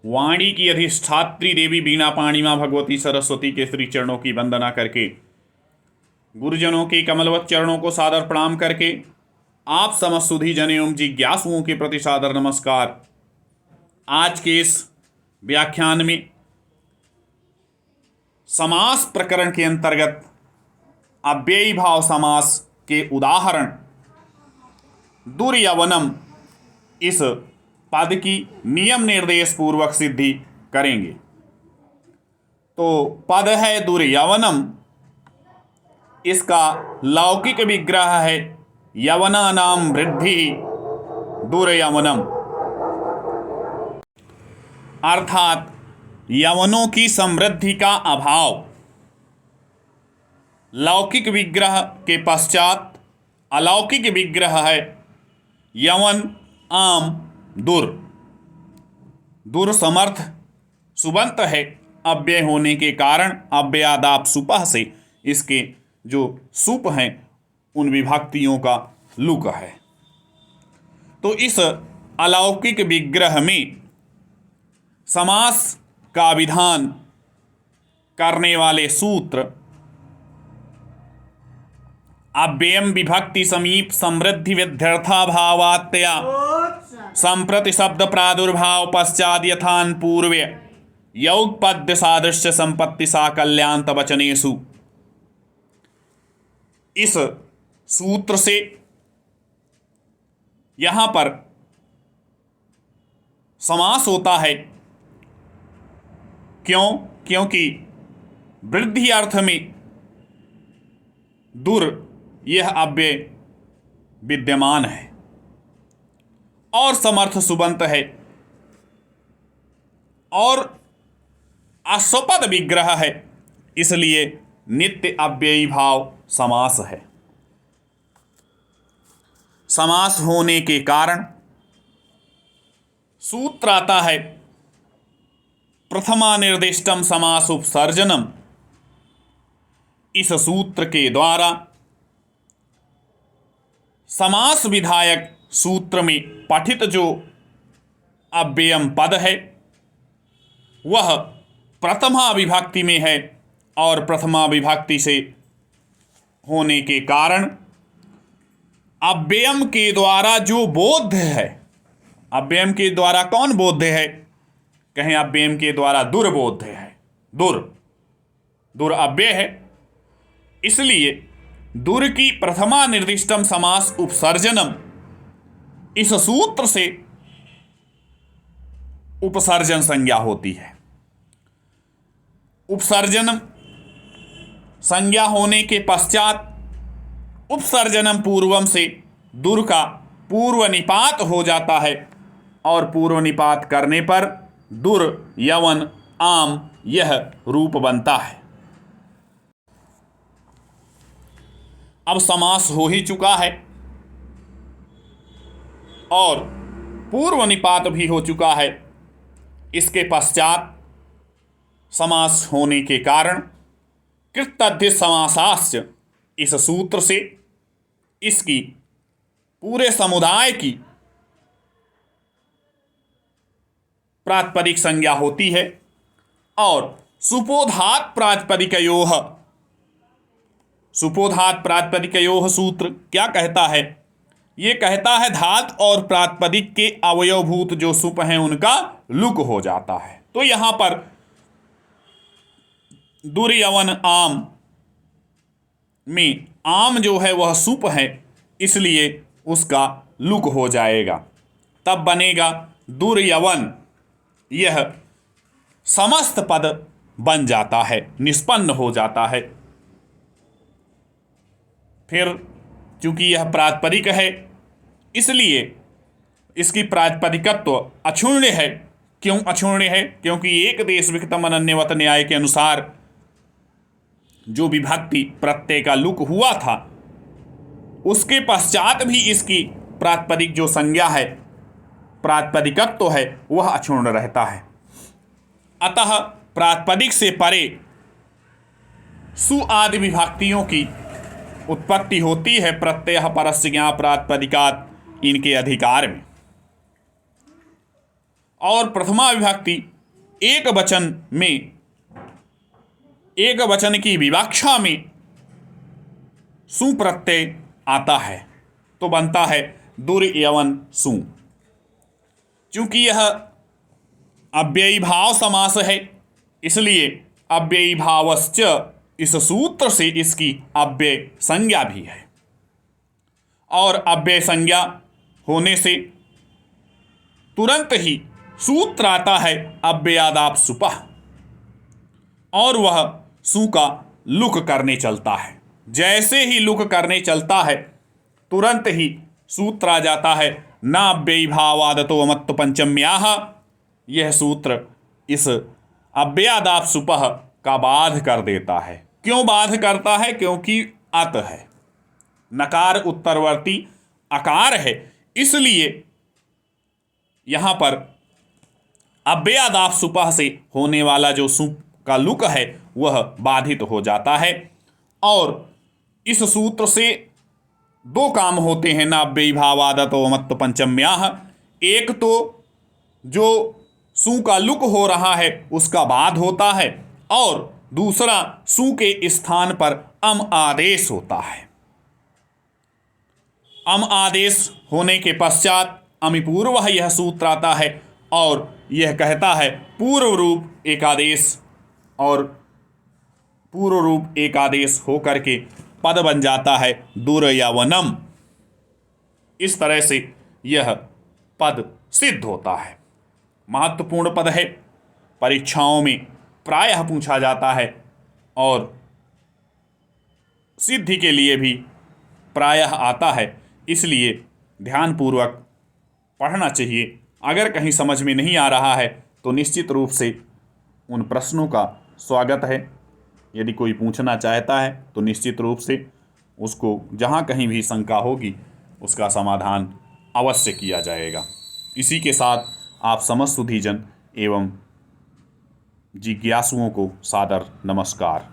वाणी की अधिष्ठात्री देवी बीणा पाणी माँ भगवती सरस्वती के श्री चरणों की वंदना करके, गुरुजनों के कमलवत चरणों को सादर प्रणाम करके, आप समस्त सुधी जन एवं जिज्ञासुओं के प्रति सादर नमस्कार। आज के इस व्याख्यान में समास प्रकरण के अंतर्गत अव्ययी भाव समास के उदाहरण दुर्यवनम इस पद की नियम निर्देश पूर्वक सिद्धि करेंगे। तो पद है दुर्यवनम, इसका लौकिक विग्रह है यवना नाम वृद्धि दुर्यवनम, अर्थात यवनों की समृद्धि का अभाव। लौकिक विग्रह के पश्चात अलौकिक विग्रह है यवन आम दुर। दुर समर्थ सुबंत है, अव्यय होने के कारण अव्ययादाप सुपह से इसके जो सुप हैं उन विभक्तियों का लुक है। तो इस अलौकिक विग्रह में समास का विधान करने वाले सूत्र अव्ययम विभक्ति समीप समृद्धि विध्यर्थाभावात्या संप्रति शब्द प्रादुर्भाव पश्चात यथान पूर्व यौग पद्य सादृश्य संपत्ति साकल्यान्त वचनेषु। इस सूत्र से यहां पर समास होता है। क्योंकि वृद्धि अर्थ में दुर यह अव्यय विद्यमान है और समर्थ सुबंत है और अश्वपद विग्रह है, इसलिए नित्य अव्ययी भाव समास है। समास होने के कारण सूत्र आता है प्रथमा निर्दिष्टम समास उपसर्जनम। इस सूत्र के द्वारा समास विधायक सूत्र में पठित जो अव्ययम पद है वह प्रथमा विभक्ति में है और प्रथमा विभक्ति से होने के कारण अव्ययम के द्वारा जो बोध्य है, अव्ययम के द्वारा कौन बोध्य है? कहें अव्ययम के द्वारा दुर्बोध्य है। दुर अव्यय है, इसलिए दुर की प्रथमा निर्दिष्टम समास उपसर्जनम इस सूत्र से उपसर्जन संज्ञा होती है। उपसर्जन संज्ञा होने के पश्चात उपसर्जनम पूर्वम से दुर का पूर्व निपात हो जाता है और पूर्व निपात करने पर दुर यवन आम यह रूप बनता है। अब समास हो ही चुका है और पूर्व निपात भी हो चुका है। इसके पश्चात समास होने के कारण कृतध्य समासास्य इस सूत्र से इसकी पूरे समुदाय की प्रातिपदिक संज्ञा होती है और सुपोधात प्रातिपदिकयोः, सुपोधात प्रातिपदिकयोः सूत्र क्या कहता है? ये कहता है धात और प्रातिपदिक के अवयवभूत जो सुप हैं उनका लुक हो जाता है। तो यहां पर दुर्यवन आम में आम जो है वह सुप है, इसलिए उसका लुक हो जाएगा। तब बनेगा दुर्यवन, यह समस्त पद बन जाता है, निष्पन्न हो जाता है। फिर चूंकि यह प्रातिपदिक है इसलिए इसकी प्रातिपदिकत्व अक्षुण्य है। क्यों अक्षुण्य है? क्योंकि एक देश विहितम अनन्यवत न्याय के अनुसार जो विभक्ति प्रत्यय का लुक हुआ था उसके पश्चात भी इसकी प्रातिपदिक जो संज्ञा है, प्रातिपदिकत्व है, वह अक्षुण्ण रहता है। अतः प्रातिपदिक से परे सु आदि विभक्तियों की उत्पत्ति होती है प्रत्यय परस्य ज्ञा प्रातिपदिकात इनके अधिकार में। और प्रथमा विभक्ति एक वचन की विवक्षा में सु प्रत्यय आता है तो बनता है दुर्यवन सु। चूंकि यह अव्ययी भाव समास है, इसलिए अव्ययी भावश्च इस सूत्र से इसकी अव्यय संज्ञा भी है, और अव्यय संज्ञा होने से तुरंत ही सूत्र आता है अव्ययादाप सुपः, और वह सु का लुक करने चलता है। जैसे ही लुक करने चलता है तुरंत ही सूत्र आ जाता है न अव्ययी भावादतो अमत्त पंचम्याः। यह सूत्र इस अव्ययादाप सुपः का बाध कर देता है। क्यों बाध करता है? क्योंकि अत है, नकार उत्तरवर्ती अकार है, इसलिए यहाँ पर अव्ययादाप सुपः से होने वाला जो सु का लुक है वह बाधित हो जाता है। और इस सूत्र से दो काम होते हैं, न अव्ययी भावादतो अमत्त पंचम्याः। एक तो जो सु का लुक हो रहा है उसका बाध होता है, और दूसरा सु के स्थान पर अम आदेश होता है। अम आदेश होने के पश्चात अमिपूर्व यह सूत्र आता है और यह कहता है पूर्व रूप एकादेश, और पूर्व रूप एकादेश होकर के पद बन जाता है दुर्यवनम। इस तरह से यह पद सिद्ध होता है। महत्वपूर्ण पद है, परीक्षाओं में प्रायः पूछा जाता है और सिद्धि के लिए भी प्रायः आता है, इसलिए ध्यानपूर्वक पढ़ना चाहिए। अगर कहीं समझ में नहीं आ रहा है तो निश्चित रूप से उन प्रश्नों का स्वागत है। यदि कोई पूछना चाहता है तो निश्चित रूप से उसको जहाँ कहीं भी शंका होगी उसका समाधान अवश्य किया जाएगा। इसी के साथ आप समस्त सुधीजन एवं जिज्ञासुओं को सादर नमस्कार।